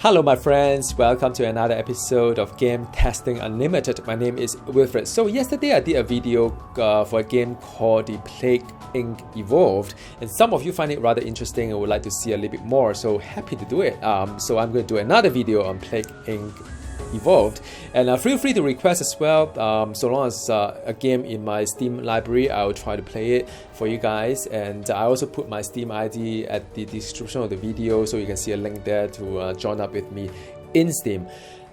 Hello my friends, welcome to another episode of Game Testing Unlimited. My name is Wilfred. So yesterday I did a video for a game called The Plague Inc. Evolved, and some of you find it rather interesting and would like to see a little bit more, so happy to do it. So I'm going to do another video on Plague Inc. Evolved, and feel free to request as well. So long as a game in my Steam library, I will try to play it for you guys, and I also put my Steam ID at the description of the video, so you can see a link there to join up with me in Steam.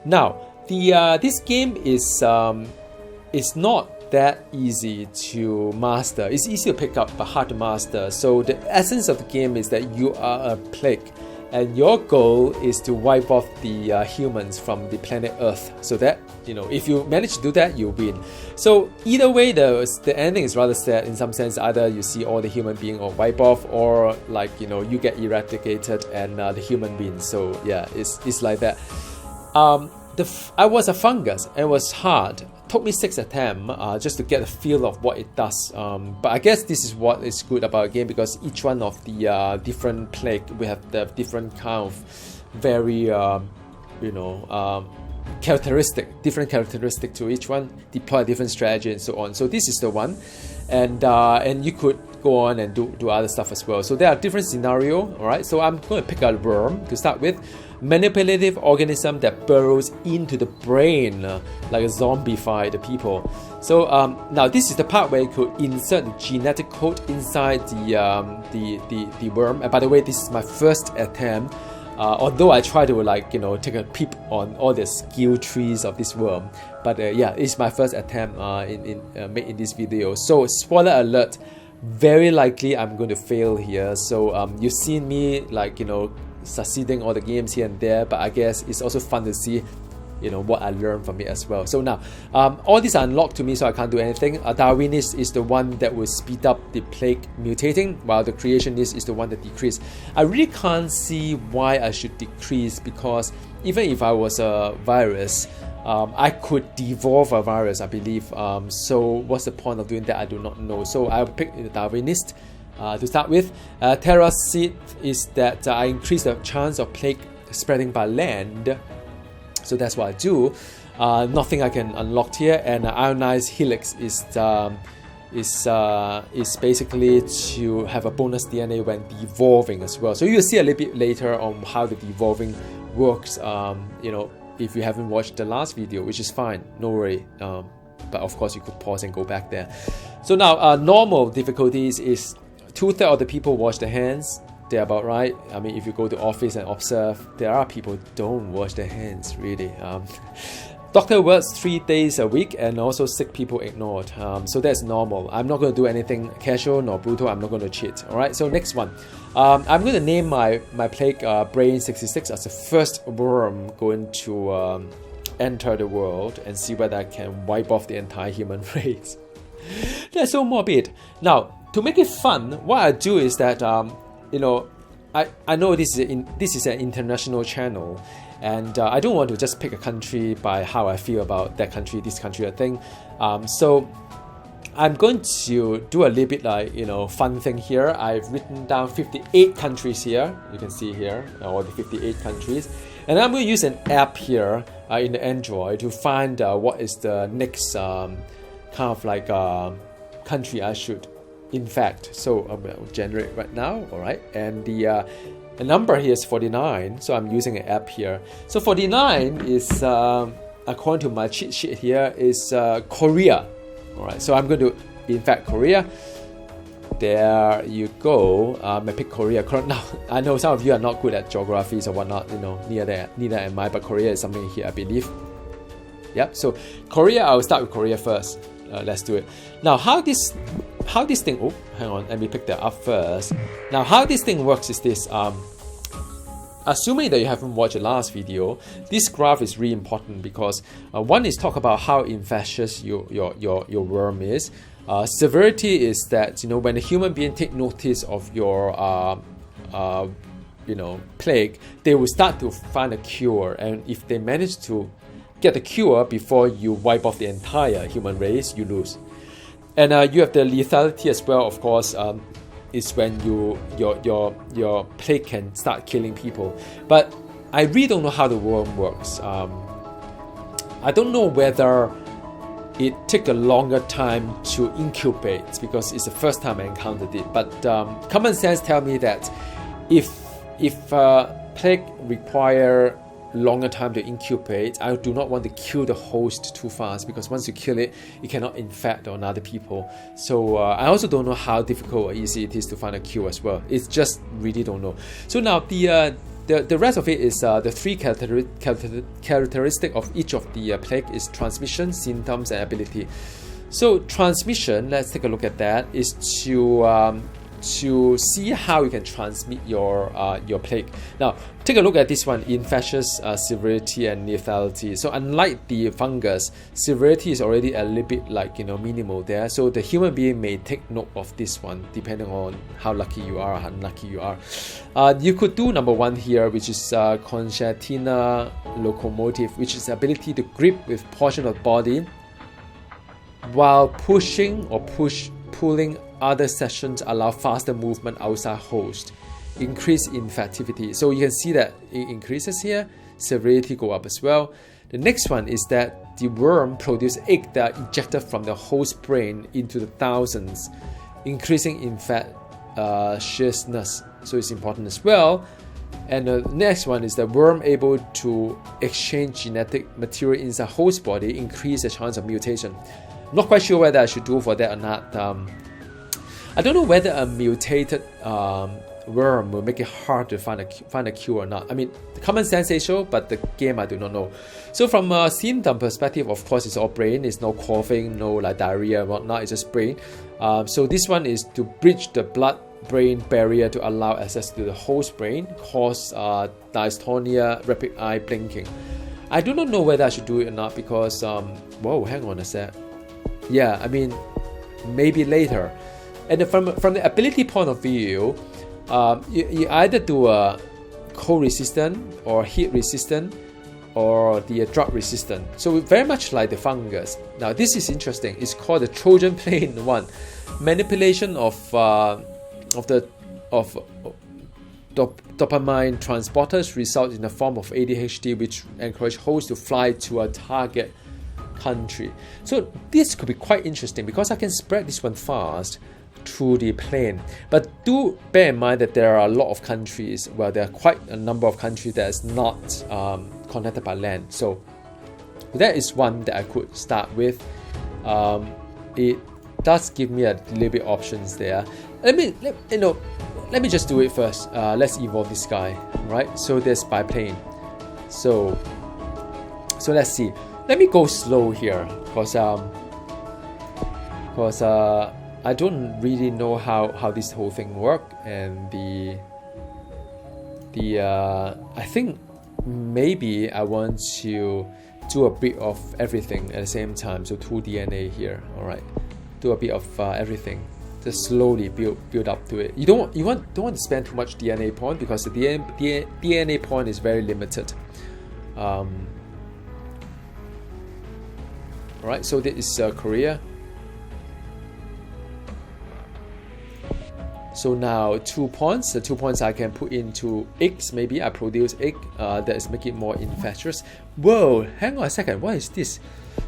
Now, this game is not that easy to master. It's easy to pick up but hard to master. So the essence of the game is that you are a plague, and your goal is to wipe off the humans from the planet Earth, so that, you know, if you manage to do that, you win. So either way, the ending is rather sad in some sense. Either you see all the human being or wipe off, or like, you know, you get eradicated and the human wins. So yeah, it's like that. I was a fungus, and it was hard. It took me 6 attempts just to get a feel of what it does. But I guess this is what is good about a game, because each one of the different plague, we have the different kind of very, different characteristic to each one, deploy a different strategy and so on. So this is the one, and you could go on and do other stuff as well. So there are different scenarios, alright? So I'm going to pick a worm to start with. Manipulative organism that burrows into the brain like a zombify the people. So now this is the part where you could insert the genetic code inside the worm. And by the way, this is my first attempt. Although I try to take a peep on all the skill trees of this worm, but yeah, it's my first attempt in this video. So spoiler alert, very likely I'm going to fail here. So you've seen me succeeding all the games here and there, but I guess it's also fun to see, you know, what I learned from it as well. So now, all these are unlocked to me, so I can't do anything. Darwinist is the one that will speed up the plague mutating, while the creationist is the one that decrease. I really can't see why I should decrease, because even if I was a virus, I could devolve a virus, I believe. So what's the point of doing that? I do not know. So I'll pick the Darwinist. To start with, Terracid is that I increase the chance of plague spreading by land. So that's what I do. Nothing I can unlock here. And ionized helix is basically to have a bonus DNA when devolving as well. So you'll see a little bit later on how the devolving works. If you haven't watched the last video, which is fine, no worry. But of course, you could pause and go back there. So now, normal difficulties is 2/3 of the people wash their hands. They're about right. I mean, if you go to office and observe, there are people who don't wash their hands, really. Doctor works 3 days a week, and also sick people ignored. So that's normal. I'm not going to do anything casual nor brutal. I'm not going to cheat. All right. So next one, I'm going to name my plague Brain 66 as the first worm going to enter the world and see whether I can wipe off the entire human race. That's so morbid. Now, to make it fun, what I do is that I know this is an international channel, and I don't want to just pick a country by how I feel about that country, this country, a thing. So I'm going to do a little bit fun thing here. I've written down 58 countries here. You can see here all the 58 countries, and I'm going to use an app here in the Android to find what is the next country I should infect. So I'm going to generate right now, all right? And the number here is 49, so I'm using an app here. So 49 is, according to my cheat sheet here, is Korea. All right, so I'm going to infect Korea. There you go. I pick Korea. Now, I know some of you are not good at geographies or whatnot, neither am I, but Korea is something here, I believe. Yep, so Korea, I'll start with Korea first. Let's do it. Now, how this thing, oh, hang on, let me pick that up first. Now, how this thing works is this. Assuming that you haven't watched the last video, this graph is really important, because one is talk about how infectious your worm is. Severity is that, when a human being take notice of your plague, they will start to find a cure, and if they manage to get the cure before you wipe off the entire human race, you lose. And you have the lethality as well, of course. Is when your plague can start killing people. But I really don't know how the worm works. I don't know whether it takes a longer time to incubate because it's the first time I encountered it. But common sense tells me that if plague require longer time to incubate, I do not want to kill the host too fast, because once you kill it, it cannot infect on other people. So I also don't know how difficult or easy it is to find a cure as well. It's just really don't know. So now the rest of it is the three characteristic of each of the plague is transmission, symptoms, and ability. So transmission, let's take a look at that, is to see how you can transmit your plague. Now, take a look at this one: infectious, severity, and lethality. So unlike the fungus, severity is already a little bit like minimal there. So the human being may take note of this one depending on how lucky you are, how unlucky you are. You could do number one here, which is concertina locomotive, which is the ability to grip with portion of the body while pushing or pulling other sections, allow faster movement outside host, increase infectivity. So you can see that it increases here, severity go up as well. The next one is that the worm produce egg that are ejected from the host brain into the thousands, increasing infectiousness. So it's important as well. And the next one is the worm able to exchange genetic material inside host body, increase the chance of mutation. Not quite sure whether I should do for that or not. I don't know whether a mutated worm will make it hard to find a cure or not. I mean, the common sense says so, but the game I do not know. So from a symptom perspective, of course, it's all brain. It's no coughing, no like diarrhea and whatnot. It's just brain. So this one is to bridge the blood-brain barrier to allow access to the host brain, cause dystonia, rapid eye blinking. I do not know whether I should do it or not because, whoa, hang on a sec. Yeah, I mean, maybe later. And from the ability point of view, you either do a cold resistant or heat resistant or the drought resistant. So very much like the fungus. Now this is interesting. It's called the Trojan plane one. Manipulation of dopamine transporters result in the form of ADHD, which encourage hosts to fly to a target country. So this could be quite interesting because I can spread this one fast through the plane. But do bear in mind that there are a lot of countries, well, there are quite a number of countries that is not connected by land. So that is one that I could start with. It does give me a little bit options there. Let me just do it first. Let's evolve this guy, right? So there's biplane. So let's see. Let me go slow here because I don't really know how this whole thing works, and I think maybe I want to do a bit of everything at the same time. So 2 DNA here, all right. Do a bit of everything. Just slowly build up to it. You don't want to spend too much DNA point because the DNA point is very limited. Alright, so this is Korea. So now 2 points. The 2 points I can put into eggs. Maybe I produce egg that is making it more infectious. Whoa, hang on a second. What is this?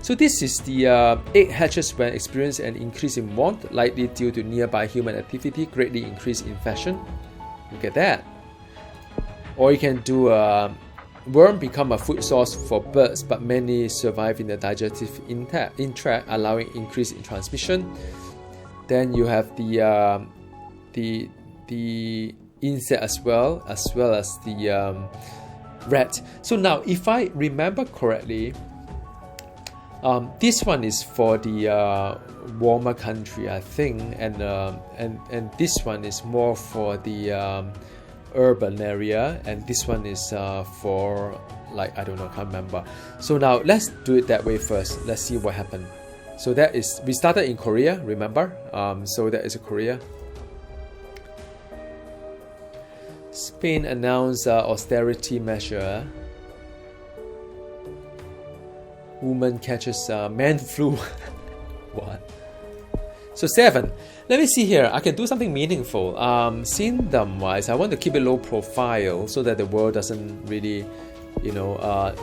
So this is the egg hatches when experience an increase in warmth, likely due to nearby human activity, greatly increased infection. Look at that. Or you can do worm become a food source for birds, but many survive in the digestive tract, allowing increase in transmission. Then you have the insect as well as the rat. So now, if I remember correctly, this one is for the warmer country, I think, and this one is more for the urban area, and this one is for, like, I don't know, I can't remember. So now let's do it that way first. Let's see what happened. So that is, we started in Korea, remember? So that is Korea. Spain announced austerity measure. Woman catches man flu. What? So 7. Let me see here. I can do something meaningful. Symptom wise, I want to keep it low profile so that the world doesn't really, you know.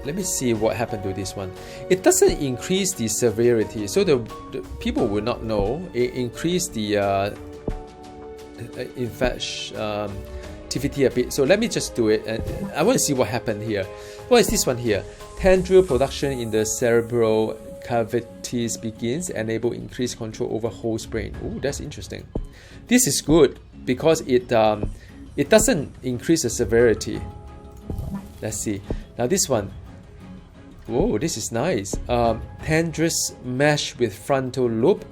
Let me see what happened to this one. It doesn't increase the severity, so the people will not know. It increased the infectivity a bit. So let me just do it, and I want to see what happened here. What is this one here? Tendril production in the cerebral cavities begins, enable increased control over host brain. Oh, that's interesting. This is good because it doesn't increase the severity. Let's see. Now this one. Whoa, this is nice. Tendrils mesh with frontal lobe,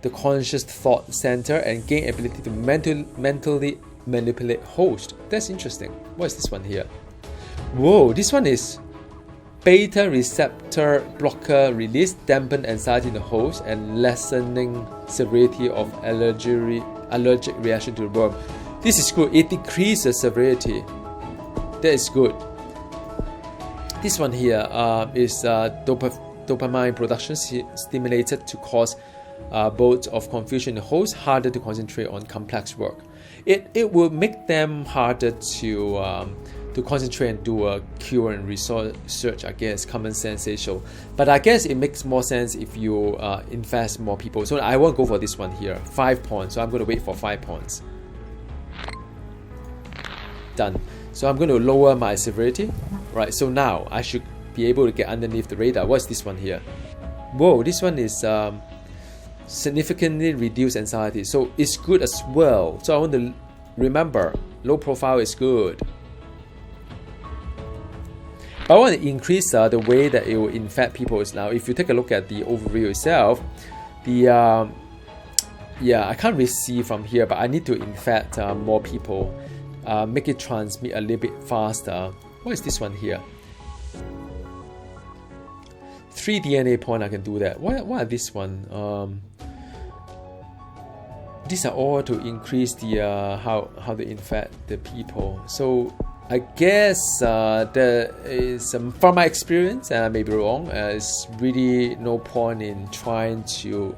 the conscious thought center, and gain ability to mentally manipulate host. That's interesting. What is this one here? Whoa, this one is beta receptor blocker release, dampen anxiety in the host, and lessening severity of allergic reaction to the worm. This is good. It decreases severity. That is good. This one here is dopamine production stimulated to cause bouts of confusion in the host, harder to concentrate on complex work. It will make them harder to concentrate and do a cure and research. I guess common sensational, but I guess it makes more sense if you invest more people. So I won't go for this one here. 5 points. So I'm going to wait for 5 points. Done. So I'm going to lower my severity. Right, so now I should be able to get underneath the radar. What's this one here? Whoa, this one is significantly reduced anxiety. So it's good as well. So I want to remember, low profile is good. But I want to increase the way that it will infect people is now. If you take a look at the overview itself, the I can't really see from here, but I need to infect more people. Make it transmit a little bit faster. What is this one here? 3 DNA point, I can do that. What are this one? These are all to increase the how they infect the people. So I guess there is from my experience, and I may be wrong, it's really no point in trying to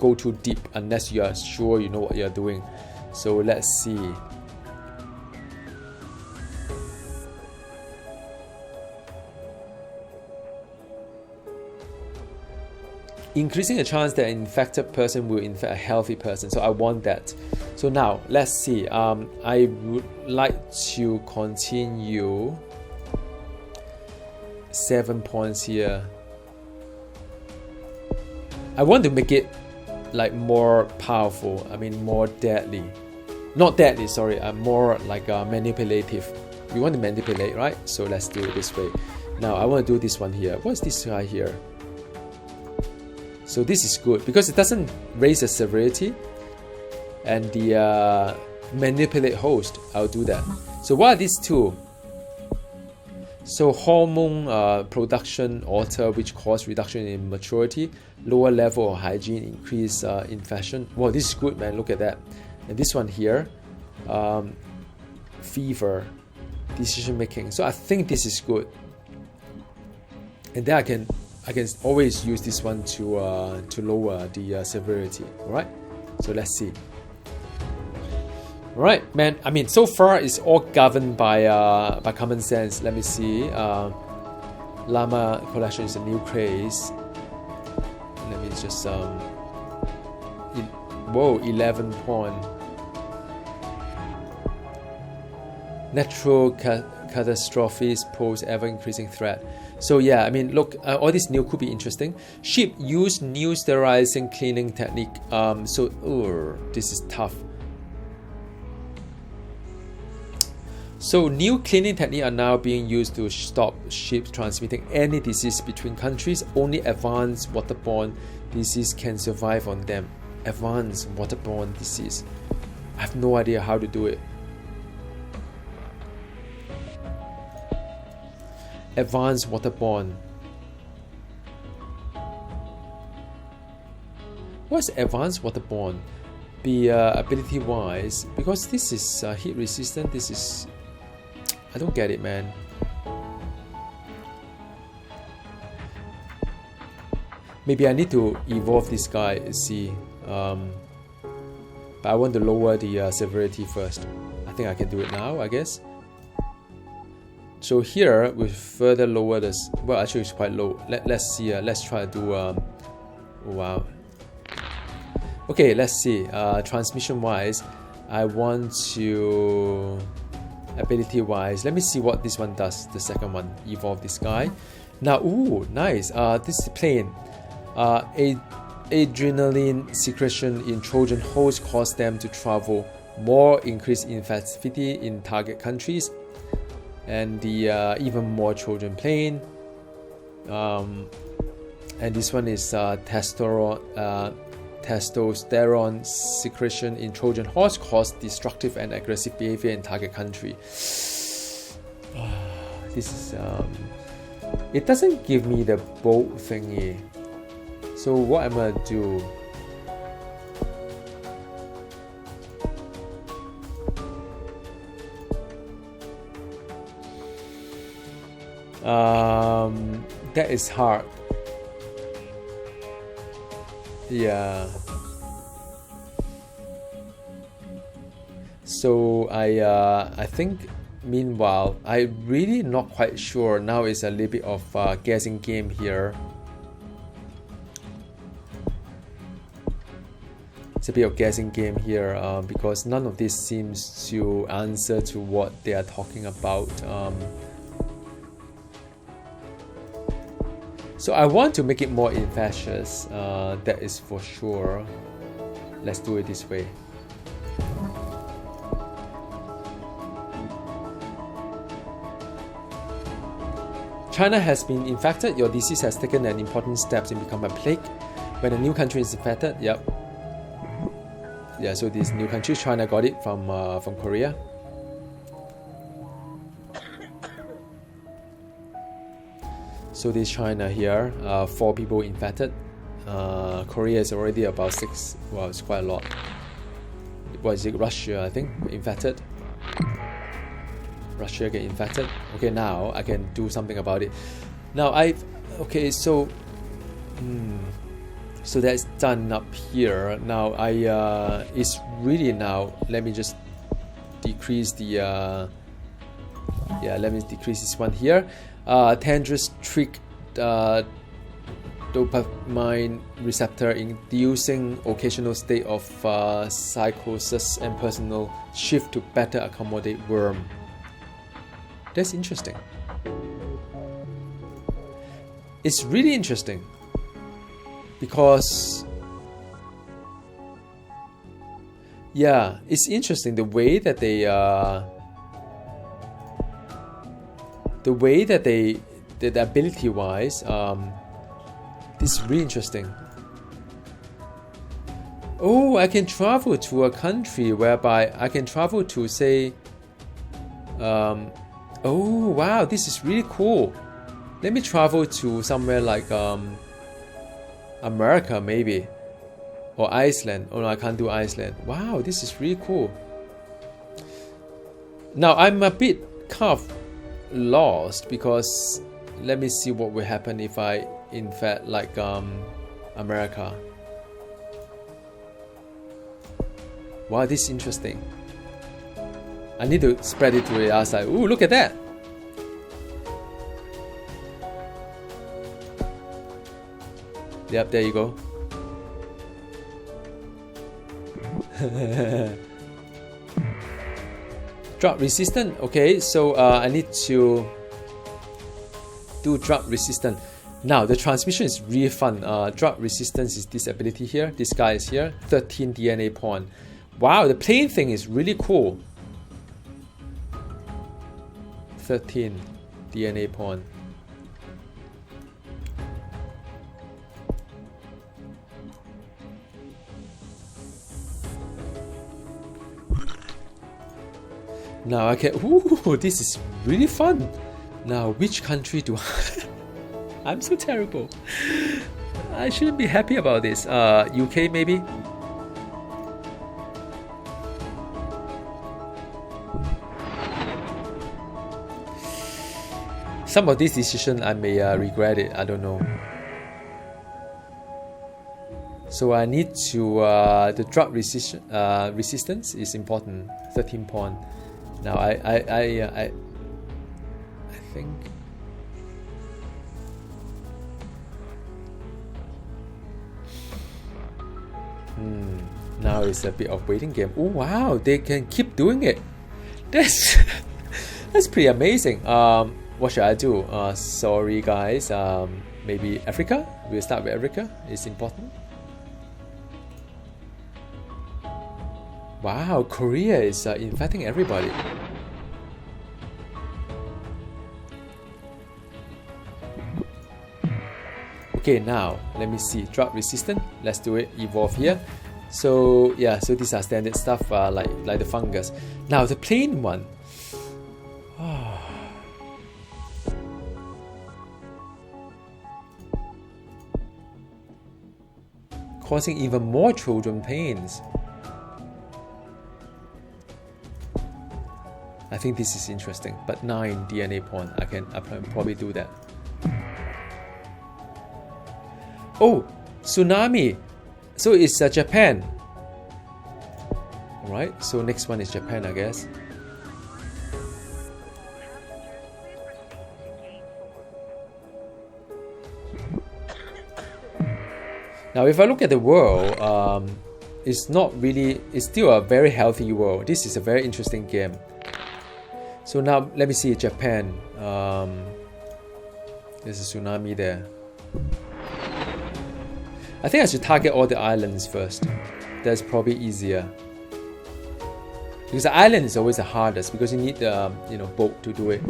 go too deep unless you are sure you know what you are doing. So let's see. Increasing the chance that an infected person will infect a healthy person. So I want that. So now let's see. I would like to continue 7 points here. I want to make it like more powerful. I mean more deadly. Not deadly, sorry. More like manipulative. We want to manipulate, right? So let's do it this way. Now I want to do this one here. What's this guy here? So this is good because it doesn't raise the severity and the manipulate host. I'll do that. So what are these two? So hormone production alter, which cause reduction in maturity, lower level of hygiene, increase infection. Wow, this is good, man. Look at that. And this one here, fever, decision making. So I think this is good. And then I can always use this one to lower the severity. All right. So let's see. All right, man. I mean, so far it's all governed by common sense. Let me see. Llama collection is a new craze. Let me just 11 point. Natural catastrophes pose ever increasing threat. So yeah, I mean, look, all this new could be interesting. Sheep use new sterilizing cleaning technique. This is tough. So new cleaning techniques are now being used to stop sheep transmitting any disease between countries. Only advanced waterborne disease can survive on them. Advanced waterborne disease. I have no idea how to do it. Advanced waterborne. What's advanced waterborne? The ability wise, because this is heat resistant. This is, I don't get it, man. Maybe I need to evolve this guy. See, But I want to lower the severity first. I think I can do it now, I guess. So here we further lower this. Well, actually it's quite low. Let's see. Let's try to do. Oh, wow. Okay, let's see. Transmission wise, I want to ability wise. Let me see what this one does. The second one, evolve this guy. Now, ooh, nice. This is plane. Adrenaline secretion in Trojan horse cause them to travel more, increase infectivity in target countries, and the even more Trojan plane. And this one is testosterone secretion in Trojan horse cause destructive and aggressive behavior in target country. This is it doesn't give me the bolt thingy. So what I'm gonna do? That is hard. Yeah. So I think meanwhile I really not quite sure. Now it's a little bit of guessing game here. It's a bit of guessing game here because none of this seems to answer to what they are talking about. So I want to make it more infectious, that is for sure. Let's do it this way. China has been infected. Your disease has taken an important step in becoming a plague. When a new country is infected, yep. Yeah, so this new country, China got it from Korea. So this China here, 4 people infected. Korea is already about 6. Well, it's quite a lot. What is it? Russia, I think, infected. Russia get infected. Okay, now I can do something about it. Now okay, so so that's done up here. Now it's really now. Let me just decrease the let me decrease this one here. Tendrous trick dopamine receptor inducing occasional state of psychosis and personal shift to better accommodate worm. That's interesting. It's really interesting because yeah, it's interesting the way that they the ability wise, this is really interesting. Oh, I can travel to a country whereby I can travel to, say, oh wow, this is really cool. Let me travel to somewhere like America maybe, or Iceland. Oh no, I can't do Iceland. Wow, this is really cool. Now I'm a bit kind of lost because let me see what will happen if I infect like America. Wow, this is interesting. I need to spread it to the other side. Ooh, look at that. Yep, there you go. Drought resistant. Okay, so I need to do drought resistant. Now the transmission is really fun. Drought resistance is this ability here. This guy is here. 13 DNA point. Wow, the plane thing is really cool. 13 DNA point. Now I can. Ooh, this is really fun. Now, which country do I? I'm so terrible. I shouldn't be happy about this. UK maybe. Some of these decisions I may regret it. I don't know. So I need to the drought resistance is important. 13 point. Now I think. Now it's a bit of waiting game. Oh wow, they can keep doing it. That's that's pretty amazing. What should I do? Sorry guys. Maybe Africa. We'll start with Africa. It's important. Wow, Korea is infecting everybody. Okay, now let me see. Drought resistant. Let's do it. Evolve here. So yeah, so these are standard stuff like the fungus. Now the plain one. Causing even more children pains. I think this is interesting, but 9 DNA point. I can probably do that. Oh, tsunami. So it's Japan. Alright, so next one is Japan, I guess. Now, if I look at the world, it's still a very healthy world. This is a very interesting game. So now, let me see Japan. There's a tsunami there. I think I should target all the islands first. That's probably easier. Because the island is always the hardest because you need the boat to do it.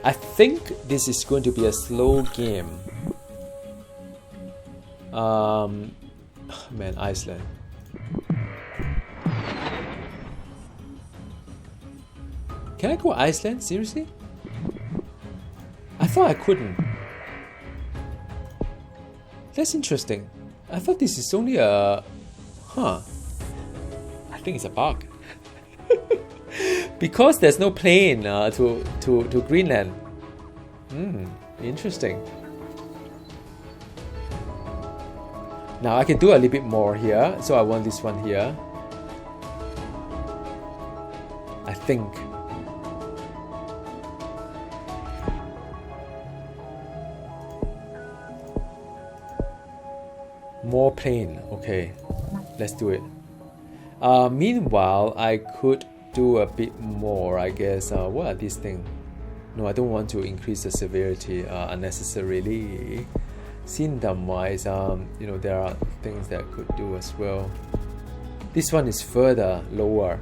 I think this is going to be a slow game. Man, Iceland. Can I go Iceland? Seriously? I thought I couldn't. That's interesting. I thought this is only a... I think it's a bug. Because there's no plane to Greenland. Interesting. Now I can do a little bit more here. So I want this one here. I think. More plane. Okay. Let's do it. Meanwhile, I could do a bit more, I guess. What are these things? No, I don't want to increase the severity unnecessarily. Symptom wise, there are things that I could do as well. This one is further lower,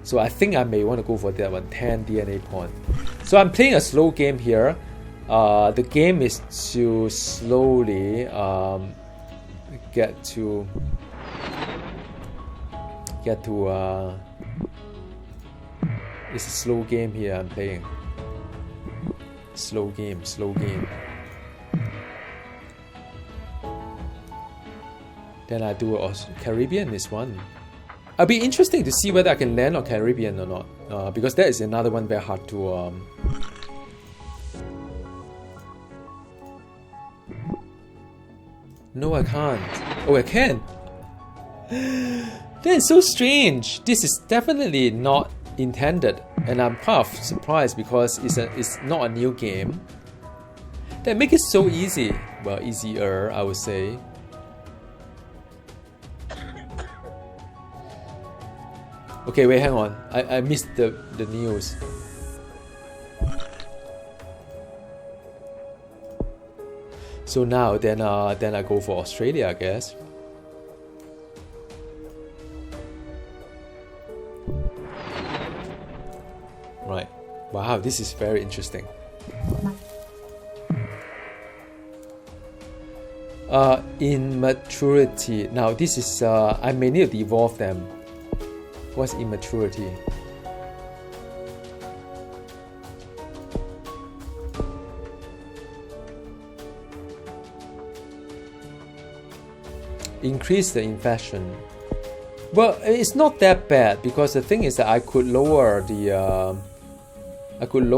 so I think I may want to go for that one. 10 DNA point. So I'm playing a slow game here. The game is to slowly get to it's a slow game here I'm playing. Slow game. Then I do Caribbean is one. It'll be interesting to see whether I can land on Caribbean or not, because that is another one very hard to. No, I can't. Oh, I can. That is so strange. This is definitely not intended, and I'm kind of surprised because it's not a new game. That make it so easy. Well, easier, I would say. Okay, wait, hang on. I missed the news. So now, then I go for Australia, I guess. Right. Wow, this is very interesting. Immaturity. Now this is I may need to evolve them. What's immaturity? Increase the infection. Well, it's not that bad because the thing is that I could lower the I can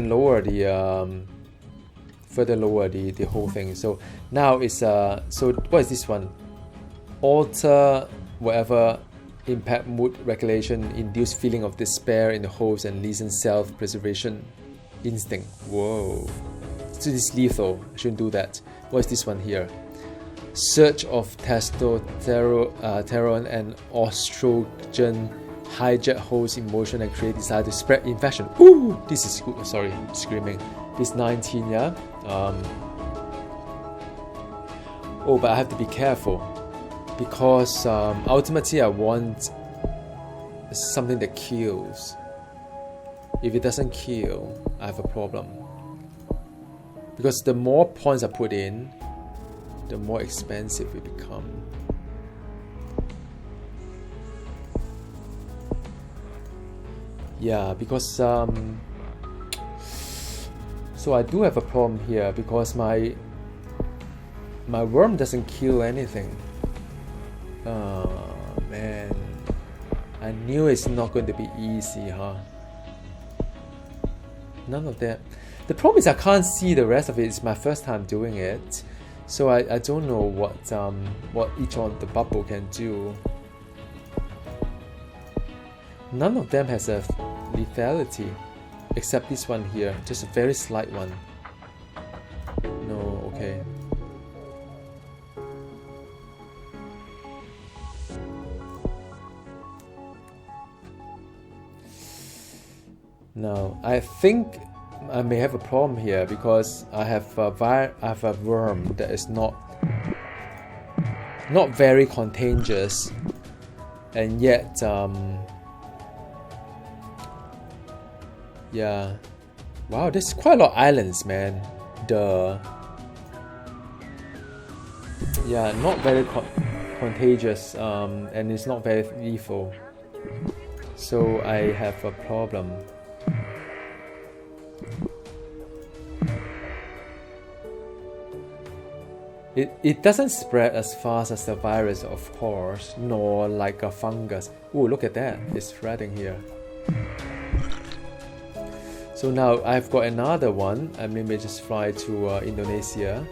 lower the further lower the whole thing. So now it's so what is this one? Alter whatever impact mood regulation, induce feeling of despair in the host, and lessen self-preservation instinct. Whoa. So this is lethal. I shouldn't do that. What is this one here? Surge of testosterone and estrogen hijack host emotion and create desire to spread infection. Ooh, this is good. Sorry, screaming. This 19, yeah. Oh, but I have to be careful because ultimately I want something that kills. If it doesn't kill, I have a problem. Because the more points I put in, the more expensive it becomes. Yeah, because so I do have a problem here because my worm doesn't kill anything. Oh man, I knew it's not going to be easy, huh? None of that. The problem is I can't see the rest of it. It's my first time doing it, so I don't know what each one of the bubble can do. None of them has a lethality, except this one here, just a very slight one. No, okay. Now, I think I may have a problem here because I have a worm that is not very contagious, and yet yeah. Wow, there's quite a lot of islands, man. Yeah, not very contagious, and it's not very lethal. So I have a problem. It doesn't spread as fast as the virus, of course, nor like a fungus. Oh, look at that, it's spreading here. So now I've got another one. I may just fly to Indonesia.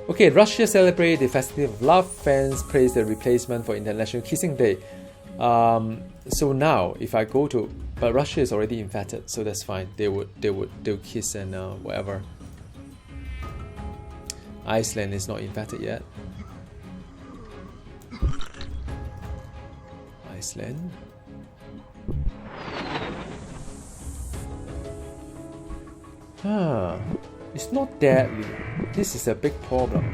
Okay, Russia celebrated the festival of love. Fans praise the replacement for International Kissing Day. So now, if I go to, but Russia is already infected, so that's fine. They'll kiss and whatever. Iceland is not infected yet. Iceland. It's not deadly. This is a big problem.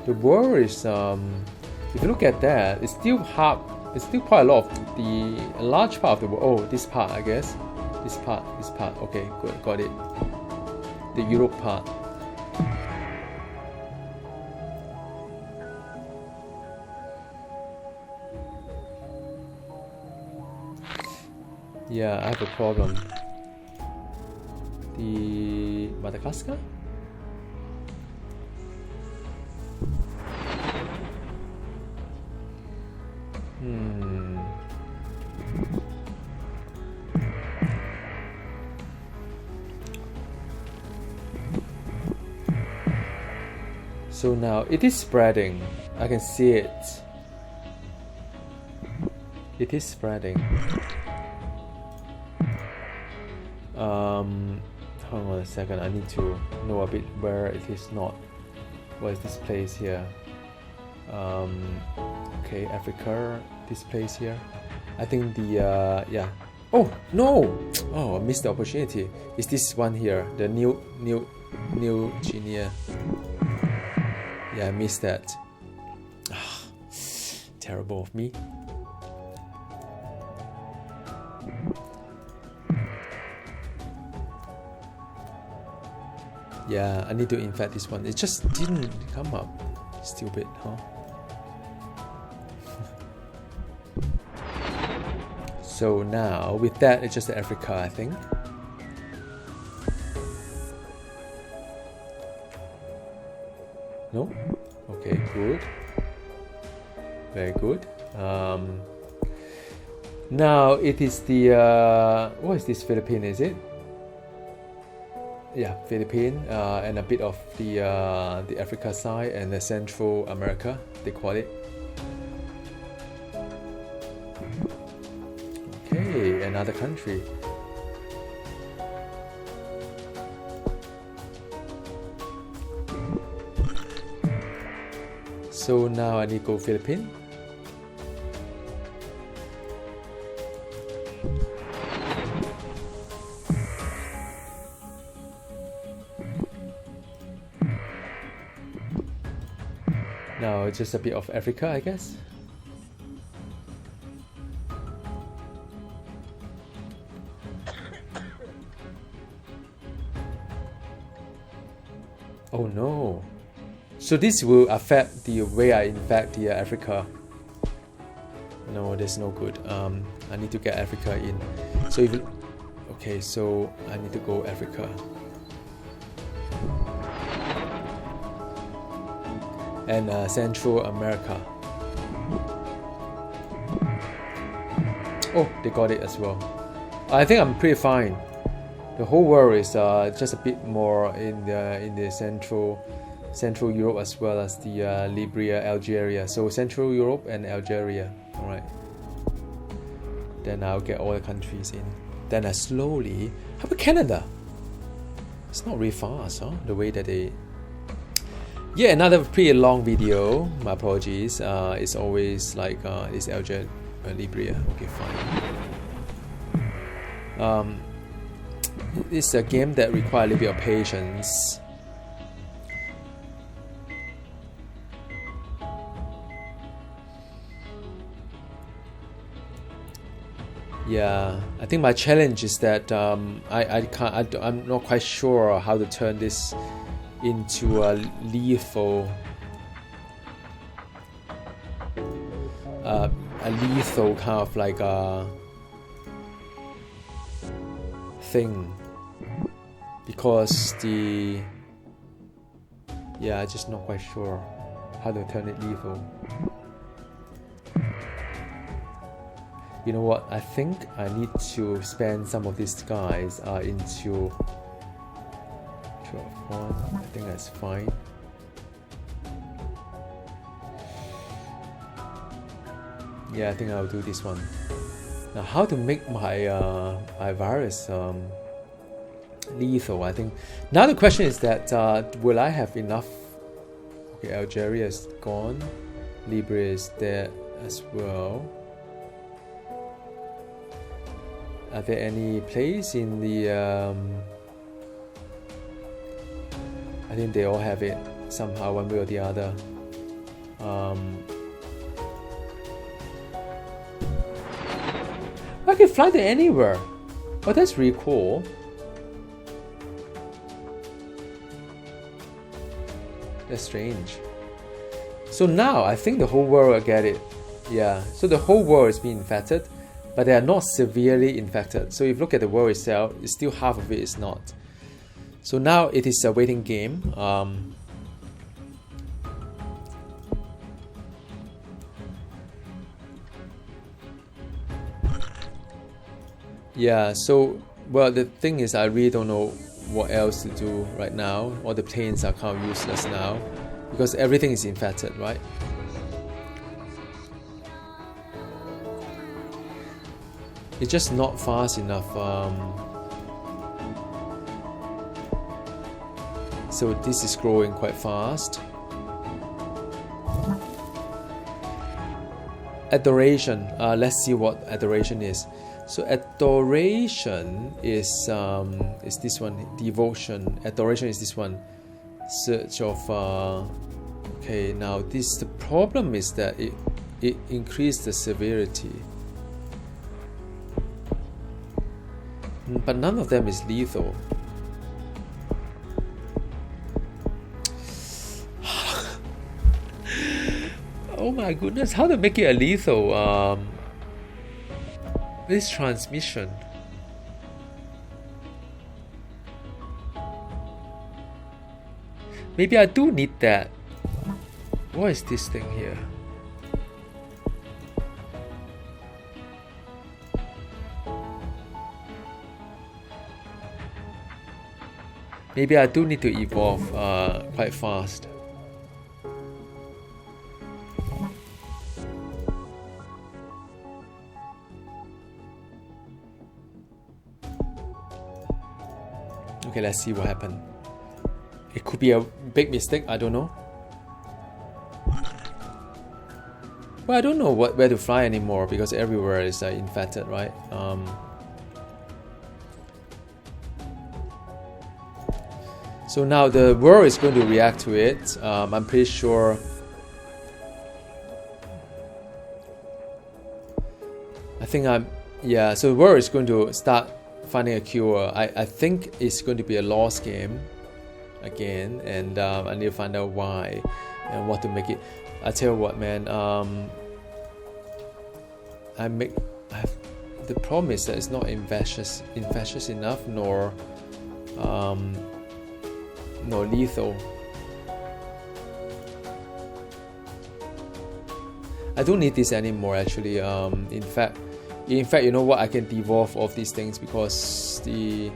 The world is if you look at that, it's still hard. It's still quite a lot of a large part of the world. Oh, this part, I guess. This part. Okay, good, got it. The Europe part. Yeah, I have a problem. The Madagascar? So now it is spreading. I can see it. It is spreading. Hold on a second. I need to know a bit where it is not. What is this place here? Okay, Africa. This place here. I think the yeah. Oh no! Oh, I missed the opportunity. Is this one here? The New Guinea. Yeah, I missed that. Terrible of me. Yeah, I need to infect this one. It just didn't come up. Stupid, huh? So now with that, it's just Africa, I think. No? Okay, good. Very good. Now it is the what is this, Philippines, is it? Yeah, Philippines, and a bit of the Africa side and the Central America, they call it. Okay, another country. So now I need to go Philippines. Now it's just a bit of Africa, I guess. Oh no. So this will affect the way I infect the Africa. No, that's no good. I need to get Africa in. So if okay, so I need to go Africa. And Central America. Oh, they got it as well. I think I'm pretty fine. The whole world is just a bit more in the Central Europe as well as the Libya, Algeria. So Central Europe and Algeria. All right. Then I'll get all the countries in. Then I slowly. How about Canada? It's not really fast, huh? The way that they. Yeah, another pretty long video. My apologies. It's always like it's Algeria, Libya. Okay, fine. It's a game that requires a little bit of patience. Yeah, I think my challenge is that I'm not quite sure how to turn this into a lethal kind of like a thing, because I'm just not quite sure how to turn it lethal. You know what? I think I need to spend some of these guys into 12-1. I think that's fine. Yeah, I think I'll do this one. Now, how to make my my virus lethal? I think now the question is that will I have enough? Okay, Algeria is gone. Libya is there as well. Are there any place in the I think they all have it somehow, one way or the other. I can fly there anywhere. Oh, that's really cool. That's strange. So now I think the whole world will get it. Yeah, so the whole world is being infected, but they are not severely infected. So if you look at the world itself, it's still half of it is not. So now it is a waiting game. Yeah, so, well, the thing is I really don't know what else to do right now. All the planes are kind of useless now because everything is infected, right? It's just not fast enough. So this is growing quite fast. Adoration. Let's see what adoration is. So adoration is this one. Devotion. Adoration is this one. Search of. Okay, now this the problem is that it increased the severity. But none of them is lethal. Oh my goodness, how to make it a lethal? This transmission. Maybe I do need that. What is this thing here? Maybe I do need to evolve quite fast. Okay, let's see what happened. It could be a big mistake, I don't know. Well, I don't know where to fly anymore because everywhere is infected, right? So now the world is going to react to it. I'm pretty sure. I think yeah, so the world is going to start finding a cure. I think it's going to be a lost game again, and I need to find out why and what to make it. I tell you what, man. The problem is that it's not infectious enough, nor lethal. I don't need this anymore, actually. In fact, you know what? I can devolve off these things because the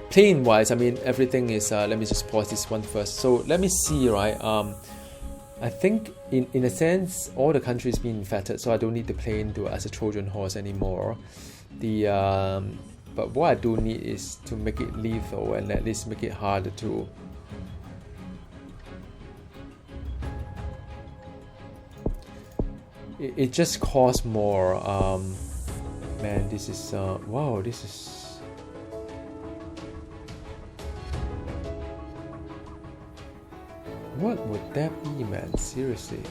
plane wise, I mean, everything is. Let me just pause this one first. So let me see, right? I think in a sense, all the countries being infected, so I don't need the plane as a Trojan horse anymore. But what I do need is to make it lethal and at least make it harder to. It just costs more. Man, this is wow. This is. What would that be, man? Seriously.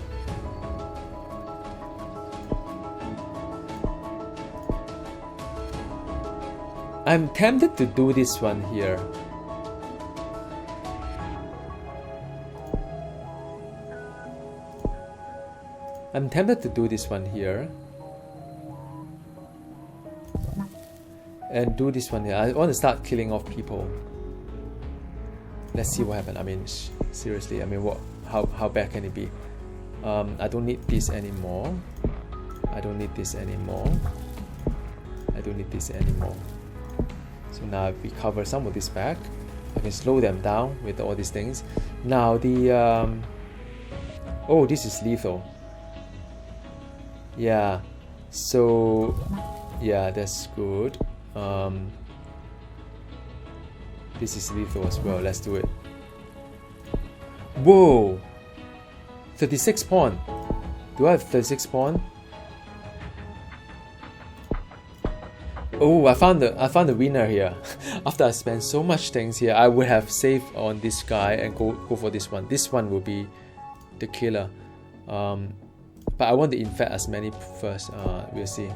I'm tempted to do this one here. I'm tempted to do this one here. And do this one here. I want to start killing off people. Let's see what happens. I mean, seriously, I mean, how bad can it be? I don't need this anymore. I don't need this anymore. I don't need this anymore. So now if we cover some of this back, I can slow them down with all these things. Now the oh, this is lethal. Yeah, so yeah, that's good. This is lethal as well. Let's do it. Whoa, 36 pawn. Do I have 36 pawn? Oh, I found the winner here. After I spent so much things here, I would have saved on this guy and go for this one. This one will be the killer. But I want to infect as many first. We'll see.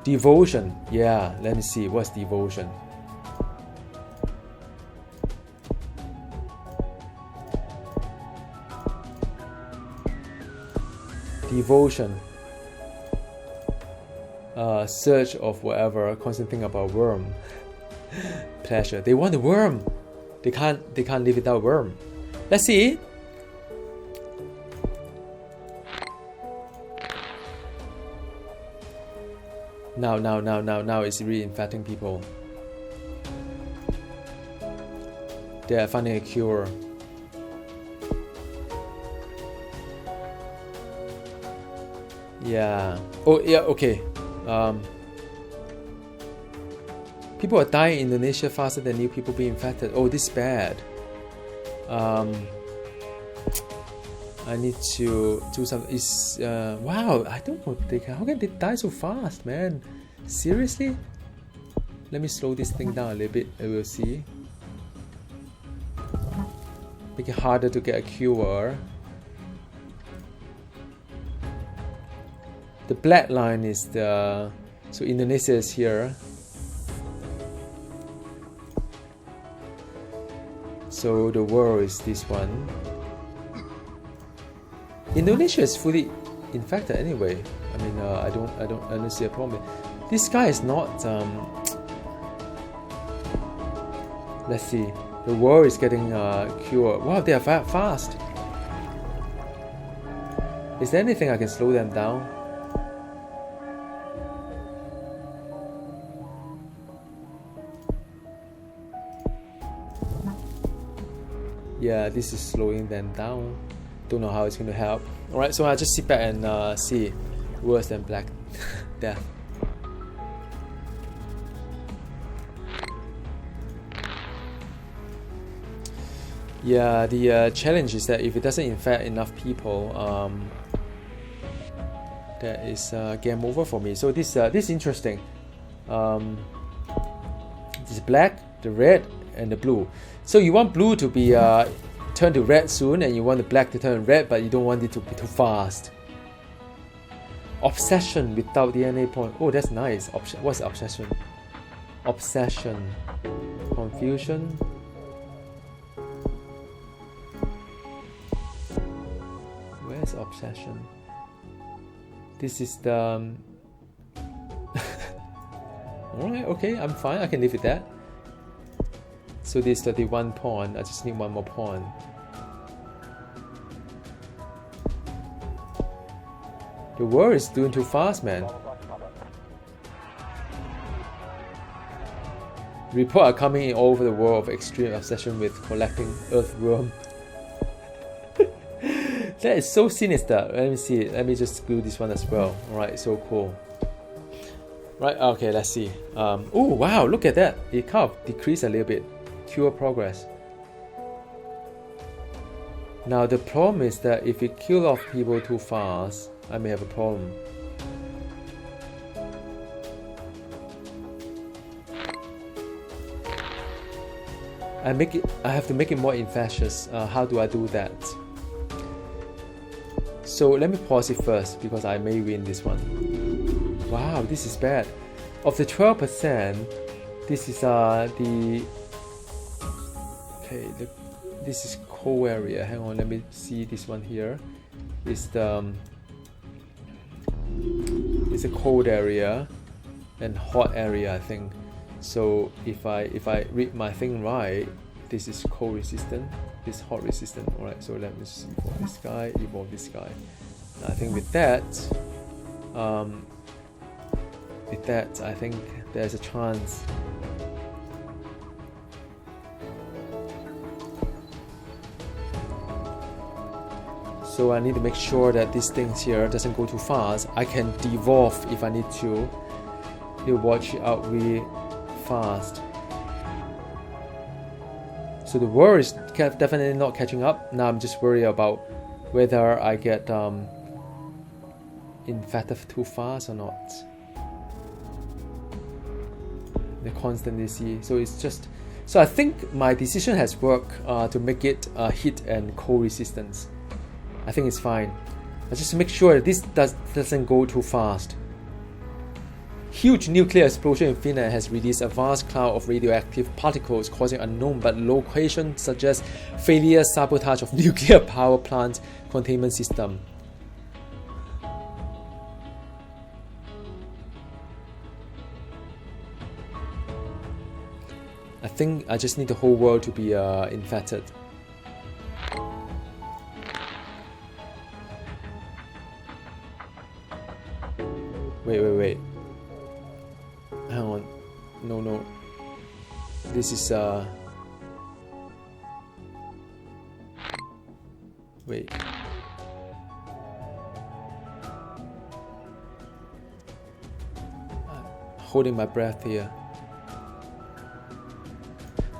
Devotion. Yeah, let me see. What's devotion? Devotion. Search of whatever. Constant thing about worm. Pleasure. They want the worm. They can't live without worm. Let's see. Now it's really infecting people. They are finding a cure. Yeah. Oh yeah. Okay. People are dying in Indonesia faster than new people being infected. Oh, this is bad. I need to do something. Wow, I don't know. How can they die so fast, man? Seriously? Let me slow this thing down a little bit. We'll see. Make it harder to get a cure. The black line is the. So Indonesia is here. So the world is this one. Indonesia is fully infected anyway. I mean, I don't see a problem. This guy is not. Let's see. The world is getting cured. Wow, they are fast. Is there anything I can slow them down? Yeah, this is slowing them down. Don't know how it's going to help. Alright, so I'll just sit back and see. Worse than Black Death. Yeah, the challenge is that if it doesn't infect enough people, that is game over for me. So this is interesting. This black, the red, and the blue. So you want blue to be turn to red soon, and you want the black to turn red, but you don't want it to be too fast. Obsession without DNA point. Oh, that's nice. What's obsession? Obsession. Confusion. Where's obsession? This is the... Alright, okay, I'm fine. I can live with that. So this 31 pawn. I just need one more pawn. The world is doing too fast, man. Reports are coming in all over the world of extreme obsession with collecting earthworm. That is so sinister. Let me see. Let me just glue this one as well. Alright, so cool. Right, okay, let's see. Oh wow, look at that. It kind of decreased a little bit. Cure progress. Now the problem is that if you kill off people too fast, I may have a problem. I have to make it more infectious. How do I do that? So let me pause it first because I may win this one. Wow, this is bad. Of the 12%, this is this is cold area. Hang on, let me see this one here. It's a cold area and hot area, I think. So if I read my thing right, this is cold resistant, this hot resistant. Alright, so let me see for this guy, evolve this guy. Now, I think with that, I think there's a chance. So I need to make sure that these things here doesn't go too fast. I can devolve if I need to. You watch it out really fast. So the world is definitely not catching up. Now I'm just worried about whether I get infected too fast or not. The constantly see. So it's just. So I think my decision has worked to make it heat and cold resistance. I think it's fine. I just make sure that this doesn't go too fast. Huge nuclear explosion in Finland has released a vast cloud of radioactive particles causing unknown but location suggests failure sabotage of nuclear power plant containment system. I think I just need the whole world to be infected. Wait. Hang on. No. This is wait. Holding my breath here.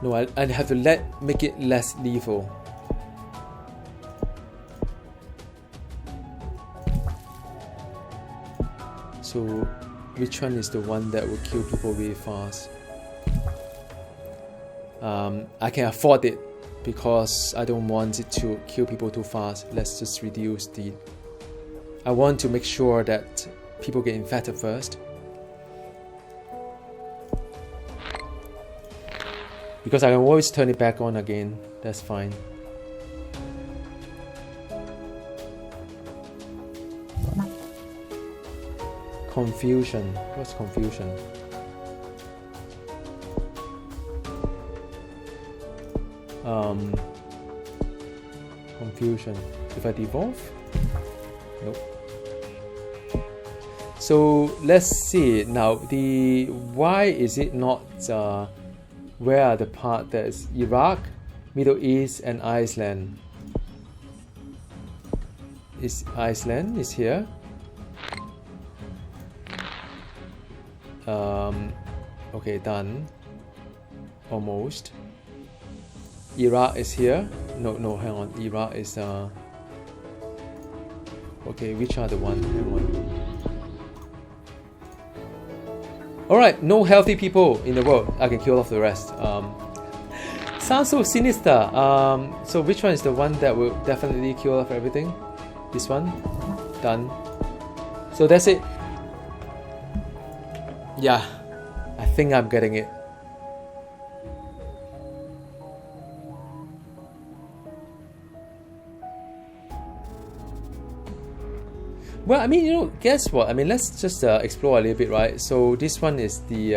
No, I have to make it less lethal. So which one is the one that will kill people really fast? I can afford it because I don't want it to kill people too fast. Let's just reduce the... I want to make sure that people get infected first. Because I can always turn it back on again. That's fine. Confusion. What's confusion? Confusion. If I devolve? Nope. So let's see now. Why is it not? Where are the part that is Iraq, Middle East, and Iceland? Is Iceland is here? Okay, done. Almost. Iraq is here. No, hang on. Iraq is okay, which are the one? Hang on. Alright, no healthy people in the world. I can kill off the rest. Sounds so sinister. So which one is the one that will definitely kill off everything? This one? Done. So that's it. Yeah, I think I'm getting it. Well, I mean, guess what? I mean, let's just explore a little bit, right? So this one is the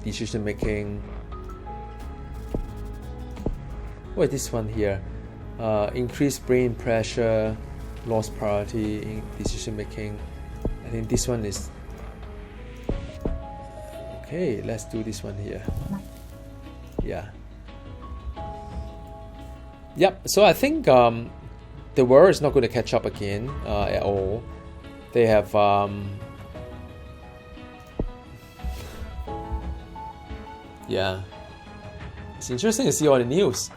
decision making. What is this one here? Increased brain pressure, lost priority in decision making. I think this one is okay. Let's do this one here. Yeah. Yep. So I think the world is not going to catch up again at all. They have yeah, it's interesting to see all the news.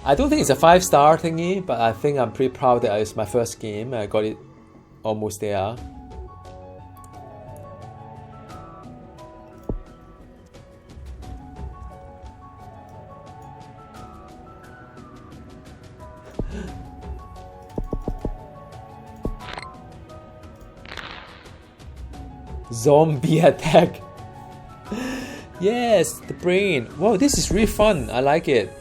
I don't think it's a 5-star thingy, but I think I'm pretty proud that it's my first game. I got it almost there. Zombie attack. Yes, the brain. Wow, this is really fun. I like it.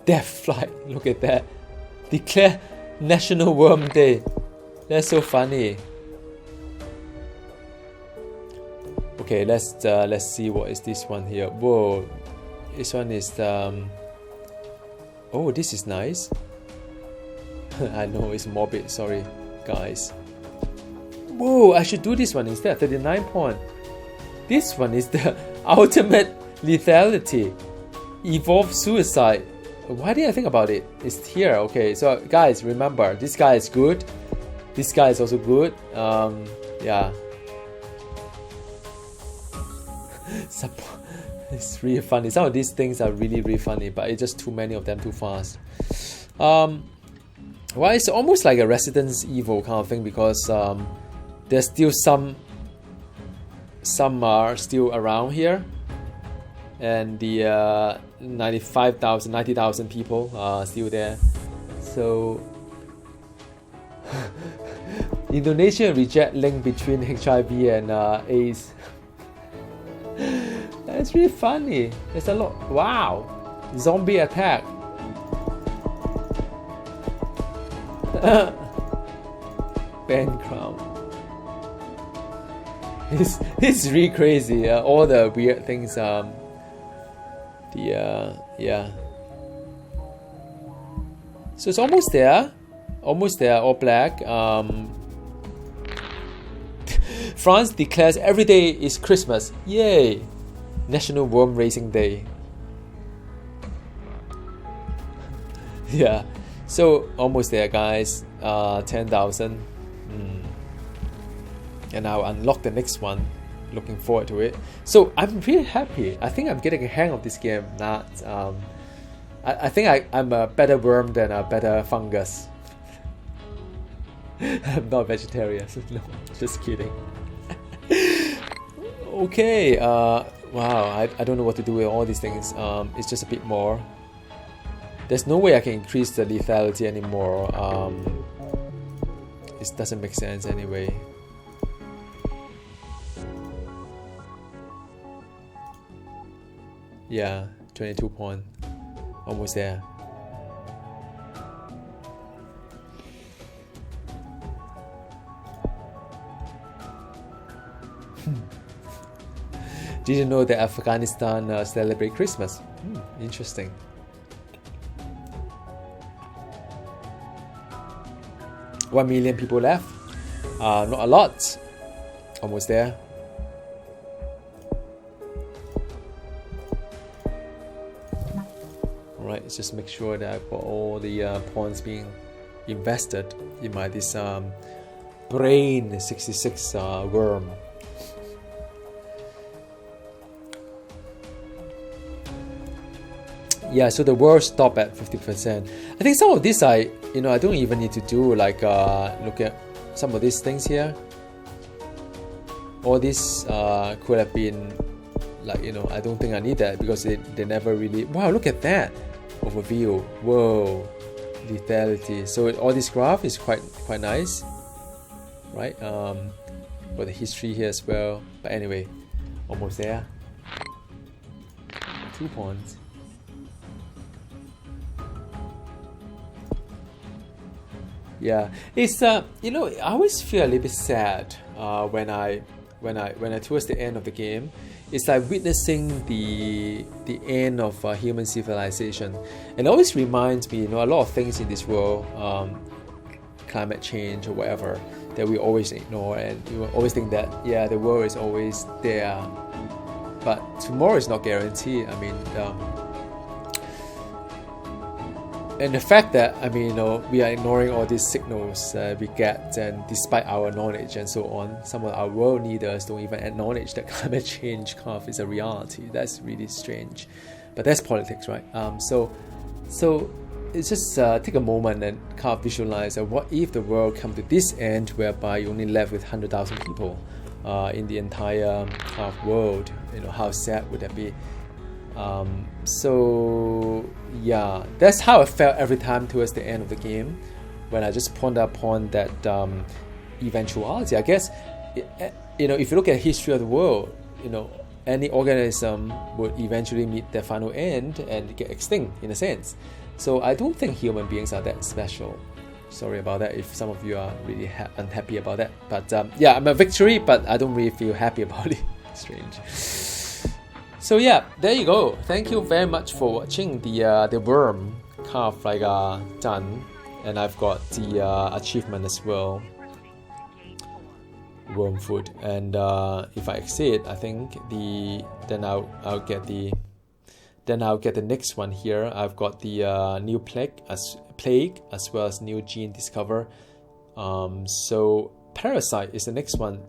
Death flight. Look at that. Declare National Worm Day. That's so funny. Okay, let's see what is this one here. Whoa, this one is oh, this is nice. I know it's morbid. Sorry, guys. Whoa, I should do this one instead. 39 point. This one is the ultimate lethality. Evolve suicide. Why did I think about it? It's here. Okay, so guys, remember, this guy is good. This guy is also good. Yeah. It's really funny. Some of these things are really, really funny, but it's just too many of them too fast. Well, it's almost like a Resident Evil kind of thing because there's still some are still around here, and the 95,000, 90,000 people are still there. So Indonesia reject link between HIV and AIDS. That's really funny. There's a lot. Wow, zombie attack. Ben Crown. It's really crazy. All the weird things. Yeah. So it's almost there. Almost there. All black. France declares every day is Christmas. Yay! National Worm Racing Day. Yeah. So almost there, guys. 10,000. And I'll unlock the next one. Looking forward to it. So I'm really happy. I think I'm getting a hang of this game. I think I'm a better worm than a better fungus. I'm not vegetarian. No, just kidding. Okay. Wow. I don't know what to do with all these things. It's just a bit more. There's no way I can increase the lethality anymore. It doesn't make sense anyway. Yeah, 22 point. Almost there. Didn't know that Afghanistan celebrate Christmas. Interesting. One million people left. Not a lot. Almost there. Alright, let's just make sure that I've got all the points being invested in my this brain 66 worm. Yeah, so the world stopped at 50%. I think some of this I don't even need to do, like look at some of these things here. All this could have been like, I don't think I need that because they never really. Wow, look at that overview. Whoa, lethality. So all this graph is quite nice, right? For the history here as well. But anyway, almost there. 2 points. Yeah, it's I always feel a little bit sad when I towards the end of the game. It's like witnessing the end of human civilization, and it always reminds me, a lot of things in this world, climate change or whatever, that we always ignore, and we always think that the world is always there, but tomorrow is not guaranteed. I mean. And the fact that, we are ignoring all these signals we get, and despite our knowledge and so on, some of our world leaders don't even acknowledge that climate change is a reality. That's really strange. But that's politics, right? So it's just take a moment and visualize what if the world come to this end whereby you only left with 100,000 people in the entire world. How sad would that be? So yeah, that's how I felt every time towards the end of the game, when I just ponder upon that eventuality. I guess if you look at the history of the world, any organism would eventually meet their final end and get extinct in a sense. So I don't think human beings are that special. Sorry about that if some of you are really unhappy about that. But I'm a victory, but I don't really feel happy about it. Strange. So yeah, there you go. Thank you very much for watching the worm done, and I've got the achievement as well. Worm food, and if I exceed, I think then I'll get the next one here. I've got the new plague as well as new gene discover. So parasite is the next one.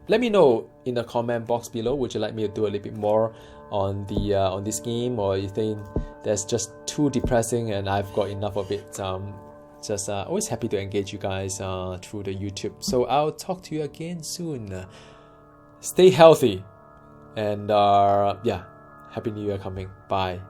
Let me know in the comment box below. Would you like me to do a little bit more on this game, or you think that's just too depressing and I've got enough of it? Just always happy to engage you guys through the YouTube. So I'll talk to you again soon. Stay healthy, and Happy New Year coming. Bye.